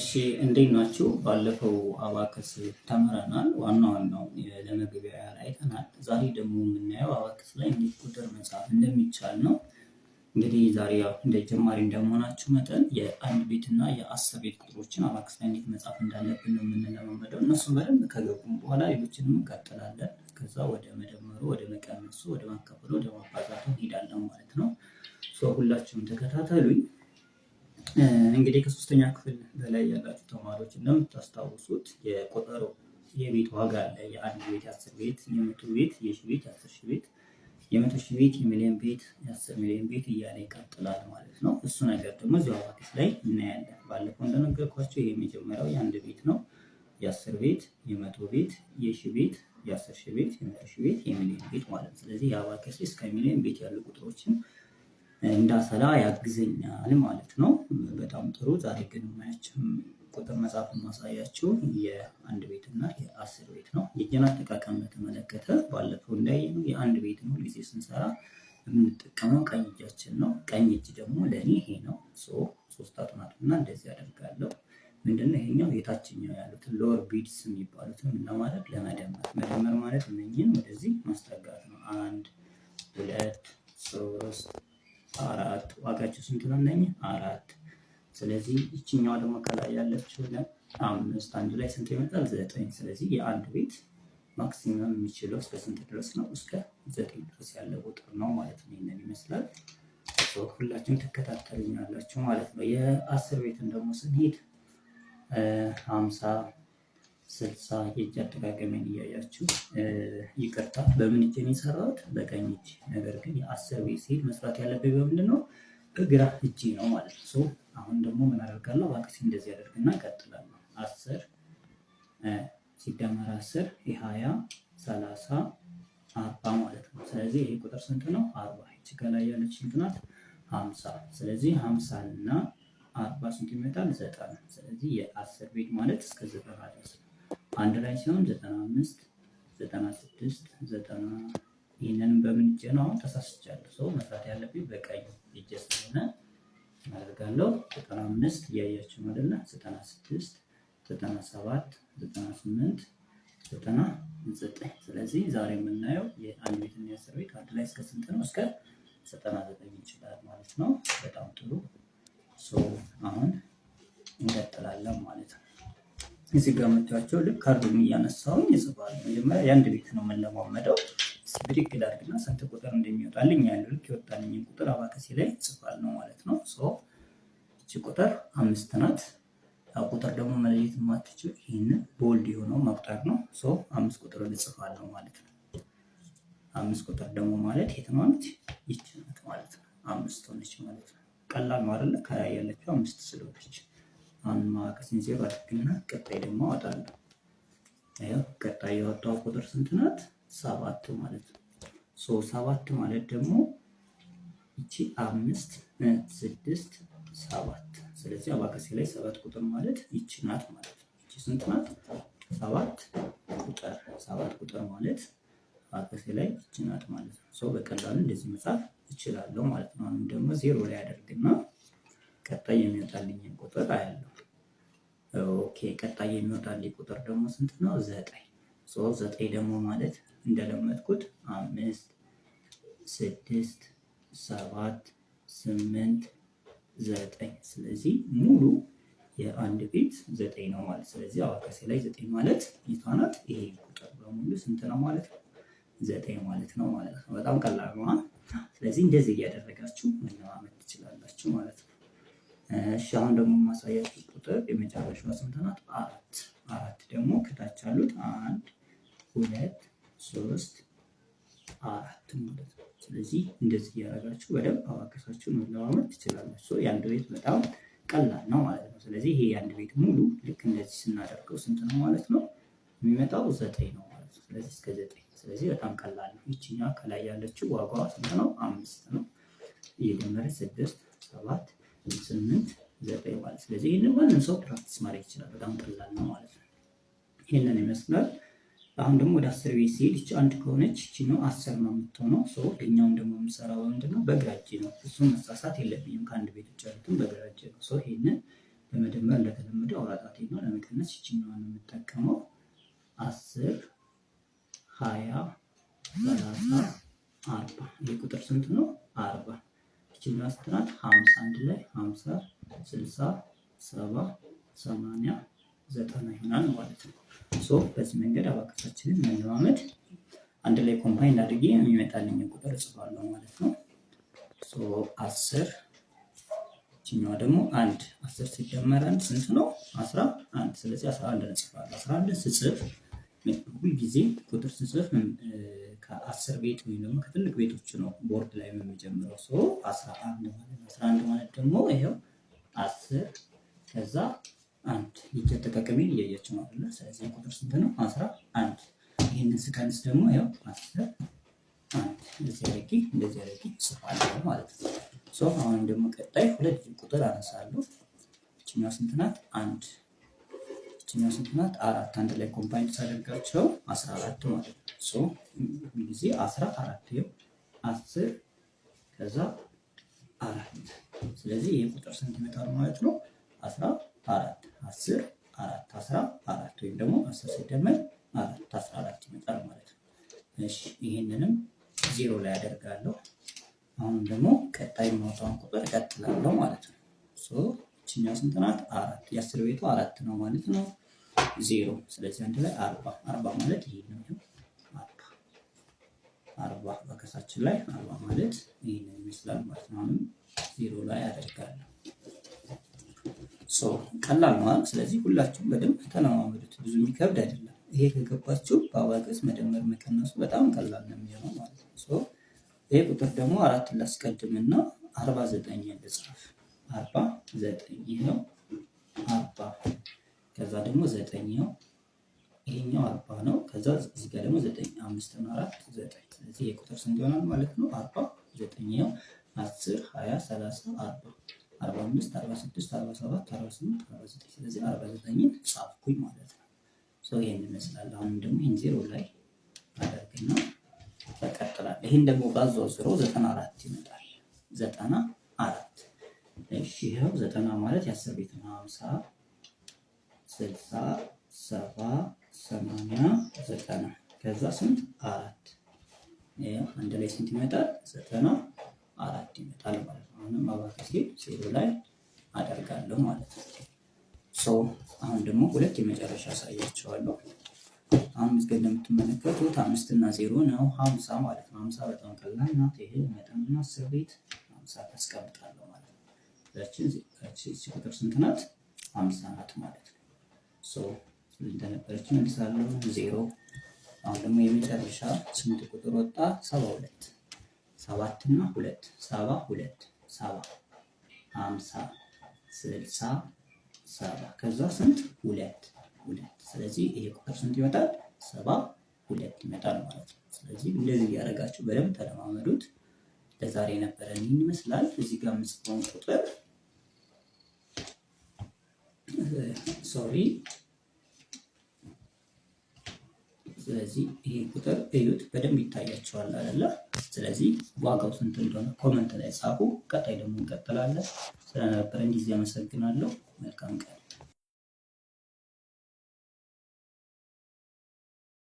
እሺ እንዴት ናችሁ? ባለፈው አባከስ ተምረናል። ዋናው ለመግቢያ ላይ አይተናል። ዛሬ ደግሞ የምናየው አባከስ ላይ እንዴት ቁጥር መጻፍ እንደሚቻል ነው። እንግዲህ ዛሬ ያው እንደ ጀማሪ እንደመሆናችሁ መጠን የአንድ ቤት እና የአስር ቤት ቁጥሮችን አባከስ ላይ እንዴት መጻፍ እንዳለብን ነው የምንለማመደው። እነሱን በደንብ ከገቡም በኋላ ሌሎችንም እንቀጥላለን። ከዛ ወደ መደመሩ፣ ወደ መቀነሱ፣ ወደ ማካፈሉ፣ ወደ ማባዛቱ እንሄዳለን ማለት ነው። ሁላችሁም ተከታተሉኝ። እንግዲህ ከሶስተኛ ክፍል በላይ ያላችሁ ተማሪዎች እንደምታስታውሱት የቁጥር የቤት ዋጋ አለ። የአንድ ቤት፣ የአስር ቤት፣ የመቶ ቤት፣ የሺህ ቤት፣ የአስር ሺህ ቤት፣ የመቶ ሺህ ቤት፣ የሚሊዮን ቤት፣ የአስር ሚሊዮን ቤት እያለ ይቀጥላል ማለት ነው። እሱ ነገር ደግሞ እዚሁ አባከስ ላይ እናያለን። ባለፈው እንደነገርኳቸው ይሄ የመጀመሪያው የአንድ ቤት ነው። የአስር ቤት፣ የመቶ ቤት፣ የሺህ ቤት፣ የአስር ሺህ ቤት፣ የመቶ ሺህ ቤት፣ የሚሊዮን ቤት ማለት ነው። ስለዚህ የአባከስ እስከ ሚሊዮን ቤት ያሉ ቁጥሮችን እንዳሰላ ያግዘኛል ማለት ነው። በጣም ጥሩ። ዛሬ ግን የማያችሁ ቁጥር መጻፍ ማሳያችሁ የአንድ ቤት እና የአስር ቤት ነው። የእጅን አጠቃቀም በተመለከተ ባለፈው እንዳየነው የአንድ ቤት ነው ጊዜ ስንሰራ የምንጠቀመው ቀኝ እጃችን ነው። ቀኝ እጅ ደግሞ ለእኔ ይሄ ነው። ሶስት አጥናትና እንደዚህ አደርጋለሁ። ምንድነው ይሄኛው? የታችኛው ያሉትን ሎወር ቢድስ የሚባሉትን ለማድረግ መደመር ማለት እነኝህን ወደዚህ ማስጠጋት ነው። 1 2 3 4 ዋጋቸው ስንት ነው? እነኝህ 4። ስለዚህ ይችኛዋ ደግሞ ከላይ ያለችው 5 አንድ ላይ ስንት ይመጣል? 9። ስለዚህ የአንድ ቤት ማክሲመም የሚችለው እስከ ስንት ድረስ ነው? እስከ 9 ድረስ ያለ ቁጥር ነው ማለት ነው። ይሄንን ይመስላል። ሁላችሁም ትከታተሉኛላችሁ ማለት ነው። የአስር ቤትን ደግሞ ስንሄድ 50 60 የእጅ አጠቃቀሜን እያያችሁ ይቅርታ፣ በምን እጅ ነው የሰራሁት? በቀኝ እጅ። ነገር ግን የአስር ቤት ሲሄድ መስራት ያለብኝ በምንድን ነው? በግራ እጅ ነው ማለት ነው። አሁን ደግሞ ምን አደርጋለሁ? አባከስ እንደዚህ አደርግና እቀጥላለሁ። 10 ሲደመር 10 የ20 30 40 ማለት ነው። ስለዚህ ይሄ ቁጥር ስንት ነው? 40። እቺ ከላይ ያለች ስንት ናት? 50። ስለዚህ 50 እና 40 ስንት ይመጣል? 90። ስለዚህ የአስር ቤት ማለት እስከ 90 ድረስ አንድ ላይ ሲሆን 95 96 90። ይህንንም በምን እጄ ነው? አሁን ተሳስቻለሁ። መስራት ያለብኝ በቀኝ እጄ ስለሆነ አደርጋለሁ። 95 እያያችሁ ነው አይደለ? 96 97 98 99። ስለዚህ ዛሬ የምናየው የአንድ ቤት እና የአስር ቤት አንድ ላይ እስከ ስንት ነው? እስከ 99 ይችላል ማለት ነው። በጣም ጥሩ። አሁን እንቀጥላለን ማለት ነው። እዚህ ጋር መጥቷቸው ልክ ካርዱን እያነሳሁኝ እጽፋለሁ። መጀመሪያ የአንድ ቤት ነው የምንለማመደው። ብድግ ላድርግና ስንት ቁጥር እንደሚወጣልኝ ያለው ልክ ይወጣልኝ ቁጥር አባከሴ ላይ እጽፋለሁ ማለት ነው። እቺ ቁጥር 5 ናት። ቁጥር ደግሞ መለየት የማትችል ይሄንን ቦልድ የሆነው መቁጠር ነው። 5 ቁጥር እጽፋለሁ ማለት ነው። 5 ቁጥር ደግሞ ማለት የት ማለት ይቺ ናት ማለት ነው። 5 ሆነች ማለት ነው። ቀላል ነው አይደለ? ከላይ ያለችው 5 ስለሆነች አሁን ማከስን ዜሮ አድርግና ቀጣይ ደግሞ አወጣለሁ። አየው፣ ቀጣይ ያወጣው ቁጥር ስንት ናት? 7 ማለት ነው። 7 ማለት ደግሞ እቺ 5 6 7። ስለዚህ አባከሴ ላይ 7 ቁጥር ማለት ይቺ ናት ማለት ነው። እቺ ስንት ናት? 7 ቁጥር። 7 ቁጥር ማለት አባከሴ ላይ ይቺ ናት ማለት ነው። በቀላሉ እንደዚህ መጻፍ እችላለሁ ማለት ነው። አሁን ደግሞ ዜሮ ላይ አደርግና ቀጣይ የሚወጣልኝ ቁጥር አያለሁ። ኦኬ፣ ቀጣይ የሚወጣልኝ ቁጥር ደግሞ ስንት ነው? 9። 9 ደግሞ ማለት እንደለመድኩት 5 6 7 8 9። ስለዚህ ሙሉ የአንድ ቤት 9 ነው ማለት። ስለዚህ አባከሴ ላይ 9 ማለት ይቷ ናት። ይሄ ቁጥር በሙሉ ስንት ነው ማለት ነው? 9 ማለት ነው ማለት ነው። በጣም ቀላል ነው። ስለዚህ እንደዚህ እያደረጋችሁ መለማመድ ትችላላችሁ ማለት ነው። እሺ፣ አሁን ደግሞ ማሳያችሁ ቁጥር የመጨረሻዋ ስንት ናት? 4። 4 ደግሞ ከታች አሉት 1 2 3 4 ማለት ነው። ስለዚህ እንደዚህ እያደረጋችሁ በደንብ አባከሳችሁን መለማመድ ትችላላችሁ። የአንድ ቤት በጣም ቀላል ነው ማለት ነው። ስለዚህ ይሄ የአንድ ቤት ሙሉ ልክ እንደዚህ ስናደርገው ስንት ነው ማለት ነው? የሚመጣው 9 ነው ማለት ነው። ስለዚህ እስከ 9። ስለዚህ በጣም ቀላል ነው። ይችኛዋ ከላይ ያለችው ዋጋዋ ስንት ነው? 5 ነው። እየደመረ 6 7 8 9 ማለት። ስለዚህ ይሄንን ማንም ሰው ፕራክቲስ ማድረግ ይችላል። በጣም ቀላል ነው ማለት ነው። ይሄንን ይመስላል። አሁን ደግሞ ወደ 10 ቤት ሲሄድ እቺ አንድ ከሆነች እቺ ነው 10 ነው የምትሆነው። ይሄኛውን ደግሞ የምሰራው ምንድነው? በግራ እጄ ነው። እሱን መሳሳት የለብኝም። ከአንድ ቤት ውጭ ያሉትን በግራ እጄ ነው። ይሄንን በመደመር እንደተለመደው አውራ ጣቴን ነው። ለመቀነስ ይችኛዋን የምጠቀመው 10 20 30 40። ይህ ቁጥር ስንት ነው? 40። ይችኛዋ ስንት ናት? 50። አንድ ላይ 50 60 70 80 90 ይሆናል ማለት ነው። በዚህ መንገድ አባከሳችንን መለማመድ አንድ ላይ ኮምባይን አድርጌ የሚመጣልኝ ቁጥር እጽፋለሁ ማለት ነው። 10 ይችኛዋ ደግሞ 1 10 ሲደመር 1 ስንት ነው? 11። ስለዚህ 11 እንጽፋለን። 11 ስጽፍ ሁልጊዜ ቁጥር ስጽፍ ከ10 ቤት ወይም ደግሞ ከትልቅ ቤቶች ነው ቦርድ ላይ የሚጀምረው። 11 ማለት 11 ማለት ደግሞ ይሄው 10 ከዛ 1 ይተጠቀቀሚን እያያችሁ ነው አይደል? ስለዚህ ቁጥር ስንት ነው? 11። ይሄንን ስቀንስ ደግሞ ይሄው 10 1 እንደዚህ አድርጌ ጽፋለሁ ማለት ነው። አሁን ደግሞ ቀጣይ ሁለት ቁጥር አነሳለሁ። ይችኛዋ ስንት ናት? 1 ይችኛዋ ስንት ናት? 4። አንድ ላይ ኮምባይን ሳደርጋቸው 14 ማለት ነው። ጊዜ 14 ይሄው 10 ከዛ 4። ስለዚህ ይሄ ቁጥር ስንት ይመጣል ማለት ነው? 14 10 4 14 ወይም ደግሞ 10 ሲደመር 4 14 ይመጣል ማለት ነው። እሺ ይሄንንም 0 ላይ አደርጋለሁ። አሁን ደግሞ ቀጣይ የማውጣውን ቁጥር እቀጥላለሁ ማለት ነው። ይችኛዋ ስንት ናት? 4። የ10 ቤቱ 4 ነው ማለት ነው። 0 ስለዚህ አንድ ላይ 40 40 ማለት ይሄ ነው። 40 በከሳችን ላይ 40 ማለት ይሄን ይመስላል ማለት ነው። አሁንም 0 ላይ አደርጋለሁ። ቀላል ነው። ስለዚህ ሁላችሁም በደንብ ተለማመዱት። ብዙ የሚከብድ አይደለም። ይሄ ከገባችሁ በአባከስ መደመር መቀነሱ በጣም ቀላል ነው የሚሆነው ማለት ነው። ይሄ ቁጥር ደግሞ 4 ላስቀድምና 49 ልጻፍ። 49 ነው 40 ከዛ ደግሞ 9 ነው። ይሄኛው 40 ነው። ከዛ እዚህ ጋር ደግሞ 9 5 እና 4 9። ስለዚህ ይሄ ቁጥር ስንት ይሆናል ማለት ነው? 49 ነው። 10 20 30 40 45 46 47 48 49። ስለዚህ 49ን ጻፍኩኝ ማለት ነው። ይሄን ይመስላል። አሁን ደግሞ ይሄን 0 ላይ አደርግና ተቀጥላል። ይሄን ደግሞ ባዞዝሮ 94 ይመጣል። 94 እሺ ይሄው 90 ማለት የ10 ቤት ነው። 50 60 70 80 90 ከዛ ስንት 4 ይሄው አንድ ላይ ስንት ይመጣል? 94 ይመጣል ማለት ነው። አሁንም አባከሴ 0 ላይ አደርጋለሁ ማለት ነው። አሁን ደግሞ ሁለት የመጨረሻ አሳያቸዋለሁ። አሁን እዚህ ጋር እንደምትመለከቱት 5 እና 0 ነው 50 ማለት ነው። 50 በጣም ቀላል ናት። ይሄ መጠንና 10 ቤት 50 ታስቀምጣለሁ ማለት ነው። እዚህ ቁጥር ስንት ናት? 50 ናት ማለት ነው። እንደነበረች መልሳለሁ 0። አሁን ደግሞ የመጨረሻ ስንት ቁጥር ወጣ? 72 7 እና 2 72 7 50 60 70 ከዛ ስንት 2 2። ስለዚህ ይሄ ቁጥር ስንት ይመጣል? 72 ይመጣል ማለት ነው። ስለዚህ እንደዚህ እያደረጋችሁ በደንብ ተለማመዱት። ለዛሬ የነበረን ይህን ይመስላል። እዚህ ጋር የምጽፈውን ቁጥር ስለዚህ ይሄ ቁጥር እዩት፣ በደንብ ይታያቸዋል አይደለ? ስለዚህ ዋጋው ስንት እንደሆነ ኮመንት ላይ ጻፉ። ቀጣይ ደግሞ እንቀጥላለን። ስለነበረን ጊዜ አመሰግናለሁ። መልካም ቀን።